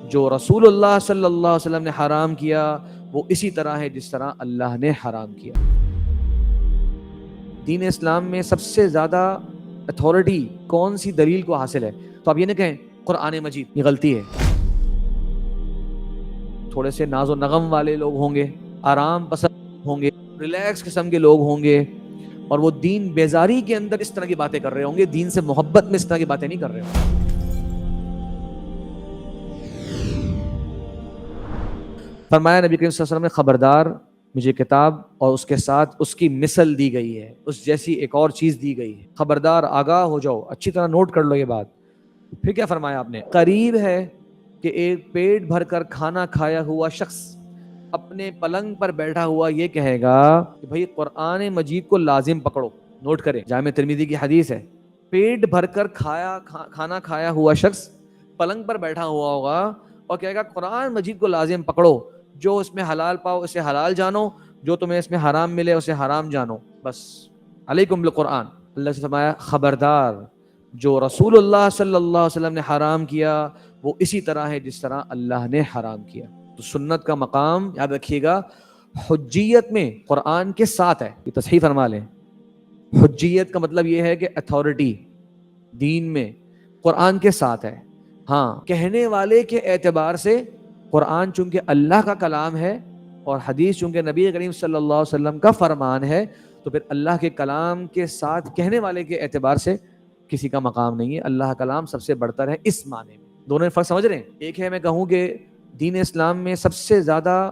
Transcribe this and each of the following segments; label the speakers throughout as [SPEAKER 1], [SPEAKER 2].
[SPEAKER 1] جو رسول اللہ صلی اللہ علیہ وسلم نے حرام کیا وہ اسی طرح ہے جس طرح اللہ نے حرام کیا۔ دین اسلام میں سب سے زیادہ اتھارٹی کون سی دلیل کو حاصل ہے؟ تو آپ یہ نہ کہیں قرآن مجید، یہ غلطی ہے۔ تھوڑے سے ناز و نغم والے لوگ ہوں گے، آرام پسند ہوں گے، ریلیکس قسم کے لوگ ہوں گے، اور وہ دین بیزاری کے اندر اس طرح کی باتیں کر رہے ہوں گے، دین سے محبت میں اس طرح کی باتیں نہیں کر رہے ہوں گے۔ فرمایا نبی کریم صلی اللہ علیہ وسلم نے، خبردار، مجھے کتاب اور اس کے ساتھ اس کی مثل دی گئی ہے، اس جیسی ایک اور چیز دی گئی ہے، خبردار، آگاہ ہو جاؤ، اچھی طرح نوٹ کر لو یہ بات۔ پھر کیا فرمایا آپ نے؟ قریب ہے کہ ایک پیٹ بھر کر کھانا کھایا ہوا شخص اپنے پلنگ پر بیٹھا ہوا یہ کہے گا کہ بھئی قرآن مجید کو لازم پکڑو۔ نوٹ کریں، جامع ترمذی کی حدیث ہے، پیٹ بھر کر کھانا کھایا ہوا شخص پلنگ پر بیٹھا ہوا ہوگا اور کہے گا قرآن مجید کو لازم پکڑو، جو اس میں حلال پاؤ اسے حلال جانو، جو تمہیں اس میں حرام ملے اسے حرام جانو، بس علیکم بالقرآن۔ اللہ سے فرمایا، خبردار، جو رسول اللہ صلی اللہ علیہ وسلم نے حرام کیا وہ اسی طرح ہے جس طرح اللہ نے حرام کیا۔ تو سنت کا مقام یاد رکھیے گا، حجیت میں قرآن کے ساتھ ہے، یہ تصحیح فرما لیں۔ حجیت کا مطلب یہ ہے کہ اتھارٹی دین میں قرآن کے ساتھ ہے۔ ہاں، کہنے والے کے اعتبار سے قرآن چونکہ اللہ کا کلام ہے اور حدیث چونکہ نبی کریم صلی اللہ علیہ وسلم کا فرمان ہے، تو پھر اللہ کے کلام کے ساتھ کہنے والے کے اعتبار سے کسی کا مقام نہیں ہے۔ اللہ کا کلام سب سے برتر ہے اس معنی میں۔ دونوں میں فرق سمجھ رہے ہیں؟ ایک ہے میں کہوں کہ دین اسلام میں سب سے زیادہ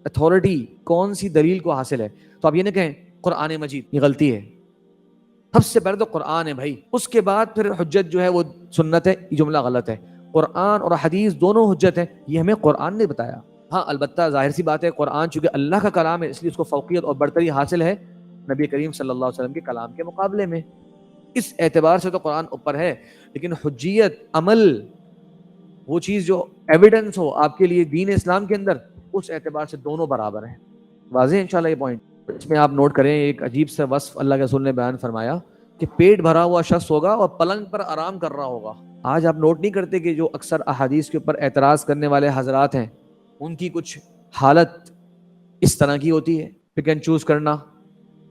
[SPEAKER 1] اتھارٹی کون سی دلیل کو حاصل ہے، تو آپ یہ نہ کہیں قرآن مجید، یہ غلطی ہے۔ سب سے پہلے تو قرآن ہے بھائی، اس کے بعد پھر حجت جو ہے وہ سنت ہے۔ یہ جملہ غلط ہے، قرآن اور حدیث دونوں حجت ہے، یہ ہمیں قرآن نے بتایا۔ ہاں البتہ ظاہر سی بات ہے، قرآن چونکہ اللہ کا کلام ہے اس لیے اس کو فوقیت اور برتری حاصل ہے نبی کریم صلی اللہ علیہ وسلم کے کلام کے مقابلے میں، اس اعتبار سے تو قرآن اوپر ہے۔ لیکن حجیت، عمل، وہ چیز جو ایویڈنس ہو آپ کے لیے دین اسلام کے اندر، اس اعتبار سے دونوں برابر ہیں۔ واضح ہے انشاءاللہ یہ پوائنٹ؟ اس میں آپ نوٹ کریں، ایک عجیب سا وصف اللہ کے رسول نے بیان فرمایا کہ پیٹ بھرا ہوا شخص ہوگا اور پلنگ پر آرام کر رہا ہوگا۔ آج آپ نوٹ نہیں کرتے کہ جو اکثر احادیث کے اوپر اعتراض کرنے والے حضرات ہیں ان کی کچھ حالت اس طرح کی ہوتی ہے، پک اینڈ چوز کرنا،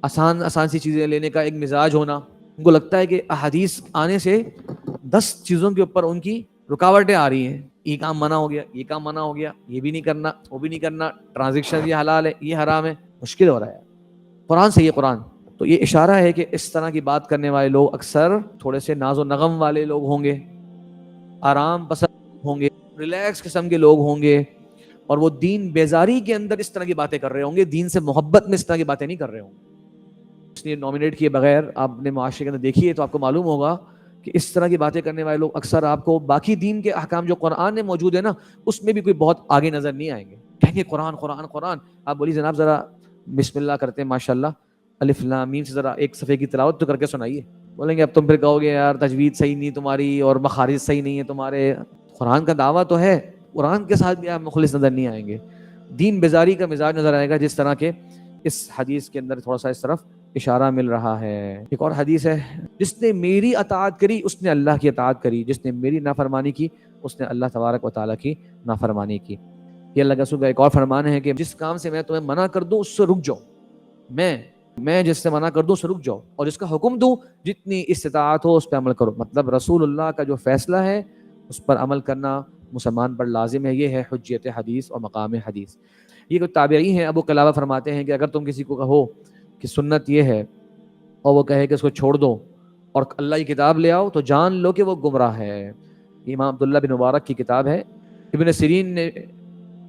[SPEAKER 1] آسان سی چیزیں لینے کا ایک مزاج ہونا۔ ان کو لگتا ہے کہ احادیث آنے سے 10 چیزوں کے اوپر ان کی رکاوٹیں آ رہی ہیں، یہ کام منع ہو گیا، یہ کام منع ہو گیا، یہ بھی نہیں کرنا، وہ بھی نہیں کرنا، ٹرانزیکشن یہ حلال ہے، یہ حرام ہے، مشکل ہو رہا ہے۔ قرآن سے یہ قرآن تو یہ اشارہ ہے کہ اس طرح کی بات کرنے والے لوگ اکثر تھوڑے سے ناز و نغم والے لوگ ہوں گے، آرام پسند ہوں گے، ریلیکس قسم کے لوگ ہوں گے، اور وہ دین بیزاری کے اندر اس طرح کی باتیں کر رہے ہوں گے، دین سے محبت میں اس طرح کی باتیں نہیں کر رہے ہوں گے۔ اس لیے نامینیٹ کیے بغیر آپ نے معاشرے کے اندر دیکھیے تو آپ کو معلوم ہوگا کہ اس طرح کی باتیں کرنے والے لوگ اکثر آپ کو باقی دین کے احکام جو قرآن میں موجود ہے نا اس میں بھی کوئی بہت آگے نظر نہیں آئیں گے، کہیں گے قرآن قرآن قرآن۔ آپ بولیے جناب ذرا بسم اللہ کرتے ہیں ماشاءاللہ، الف لام میم سے ذرا ایک صفحے کی تلاوت تو کر کے سنائیے۔ بولیں گے اب تم پھر کہو گے یار تجوید صحیح نہیں تمہاری اور مخارج صحیح نہیں ہے تمہارے۔ قرآن کا دعویٰ تو ہے، قرآن کے ساتھ بھی آپ مخلص نظر نہیں آئیں گے، دین بیزاری کا مزاج نظر آئے گا، جس طرح کے اس حدیث کے اندر تھوڑا سا اس طرف اشارہ مل رہا ہے۔ ایک اور حدیث ہے، جس نے میری اطاعت کری اس نے اللہ کی اطاعت کری، جس نے میری نافرمانی کی اس نے اللہ تبارک و تعالیٰ کی نافرمانی کی۔ یہ اللہ کے رسول کا ایک اور فرمان ہے کہ جس کام سے میں تمہیں منع کر دوں اس سے رک جاؤ، میں جس سے منع کر دوں اس سے رک جاؤ، اور جس کا حکم دوں جتنی استطاعت ہو اس پہ عمل کرو۔ مطلب رسول اللہ کا جو فیصلہ ہے اس پر عمل کرنا مسلمان پر لازم ہے، یہ ہے حجیت حدیث اور مقام حدیث۔ یہ کوئی تابعی ہیں، ابو قلابہ فرماتے ہیں کہ اگر تم کسی کو کہو کہ سنت یہ ہے اور وہ کہے کہ اس کو چھوڑ دو اور اللہ کی کتاب لے آؤ تو جان لو کہ وہ گمراہ ہے۔ امام عبداللہ بن مبارک کی کتاب ہے۔ ابن سیرین نے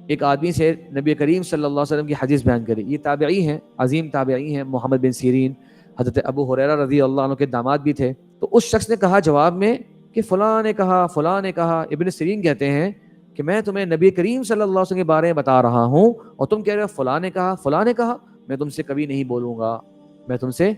[SPEAKER 1] ایک آدمی سے نبی کریم صلی اللہ علیہ وسلم کی حدیث بیان کری، یہ تابعی ہیں، عظیم تابعی ہیں، محمد بن سیرین حضرت ابو ہریرہ رضی اللہ عنہ کے داماد بھی تھے۔ تو اس شخص نے کہا جواب میں کہ فلاں نے کہا فلاں نے کہا۔ ابن سیرین کہتے ہیں کہ میں تمہیں نبی کریم صلی اللہ علیہ وسلم کے بارے میں بتا رہا ہوں اور تم کہہ رہے ہو فلاں نے کہا فلاں نے کہا، میں تم سے کبھی نہیں بولوں گا، میں تم سے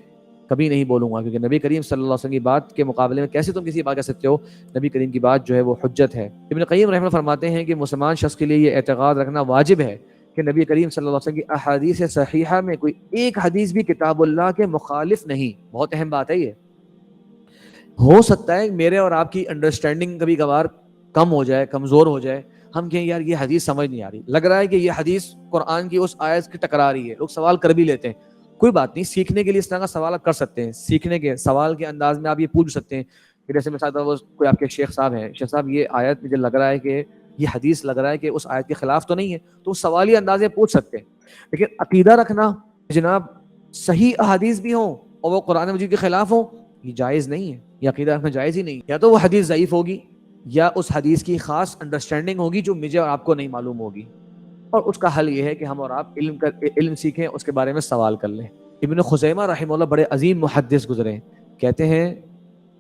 [SPEAKER 1] کبھی نہیں بولوں گا، کیونکہ نبی کریم صلی اللہ علیہ وسلم کی بات کے مقابلے میں کیسے تم کسی بات کہہ سکتے ہو؟ نبی کریم کی بات جو ہے وہ حجت ہے۔ ابن قیم رحمہ اللہ فرماتے ہیں کہ مسلمان شخص کے لیے یہ اعتقاد رکھنا واجب ہے کہ نبی کریم صلی اللہ علیہ وسلم کی احادیث صحیحہ میں کوئی ایک حدیث بھی کتاب اللہ کے مخالف نہیں۔ بہت اہم بات ہے یہ۔ ہو سکتا ہے میرے اور آپ کی انڈرسٹینڈنگ کبھی کبھار کم ہو جائے، کمزور ہو جائے، ہم کہیں یار یہ حدیث سمجھ نہیں آ رہی، لگ رہا ہے کہ یہ حدیث قرآن کی اس آیت کی ٹکرا رہی ہے، لوگ سوال کر بھی لیتے ہیں. کوئی بات نہیں، سیکھنے کے لیے اس طرح کا سوال آپ کر سکتے ہیں. سیکھنے کے سوال کے انداز میں آپ یہ پوچھ سکتے ہیں کہ جیسے مثال کوئی آپ کے شیخ صاحب ہیں، شیخ صاحب یہ آیت مجھے لگ رہا ہے کہ یہ حدیث لگ رہا ہے کہ اس آیت کے خلاف تو نہیں ہے، تو سوالی انداز میں پوچھ سکتے ہیں. لیکن عقیدہ رکھنا جناب صحیح احادیث بھی ہوں اور وہ قرآن مجید کے خلاف ہوں، یہ جائز نہیں ہے، یہ عقیدہ رکھنا جائز ہی نہیں. یا تو وہ حدیث ضعیف ہوگی یا اس حدیث کی خاص انڈرسٹینڈنگ ہوگی جو مجھے اور آپ کو نہیں معلوم ہوگی، اور اس کا حل یہ ہے کہ ہم اور آپ علم سیکھیں، اس کے بارے میں سوال کر لیں. ابن خزیمہ رحمہ اللہ بڑے عظیم محدث گزرے، کہتے ہیں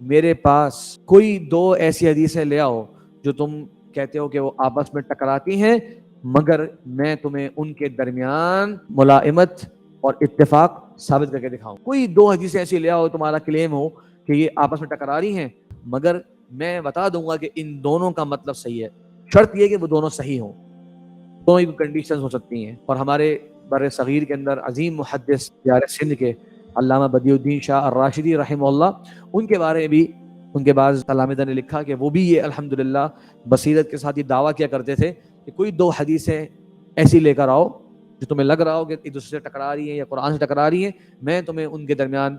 [SPEAKER 1] میرے پاس کوئی دو ایسی حدیثیں لے آؤ جو تم کہتے ہو کہ وہ آپس میں ٹکراتی ہیں، مگر میں تمہیں ان کے درمیان ملائمت اور اتفاق ثابت کر کے دکھاؤں. کوئی دو حدیثیں ایسی لے آؤ تمہارا کلیم ہو کہ یہ آپس میں ٹکرا رہی ہیں، مگر میں بتا دوں گا کہ ان دونوں کا مطلب صحیح ہے. شرط یہ کہ وہ دونوں صحیح ہوں، دونوں ہی کنڈیشنز ہو سکتی ہیں. اور ہمارے بر صغیر کے اندر عظیم محدث دیار سندھ کے علامہ بدیع الدین شاہ الراشدی رحمہ اللہ، ان کے بارے میں بھی ان کے بعض تلامذہ نے لکھا کہ وہ بھی یہ الحمدللہ بصیرت کے ساتھ یہ دعویٰ کیا کرتے تھے کہ کوئی دو حدیثیں ایسی لے کر آؤ جو تمہیں لگ رہا ہو کہ ایک دوسرے سے ٹکرا رہی ہیں یا قرآن سے ٹکرا رہی ہیں، میں تمہیں ان کے درمیان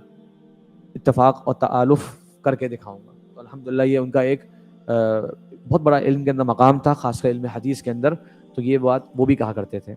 [SPEAKER 1] اتفاق اور تآلف کر کے دکھاؤں گا. تو الحمدللہ یہ ان کا ایک بہت بڑا علم کے اندر مقام تھا، خاص کر علم حدیث کے اندر. تو یہ بات وہ بھی کہا کرتے تھے.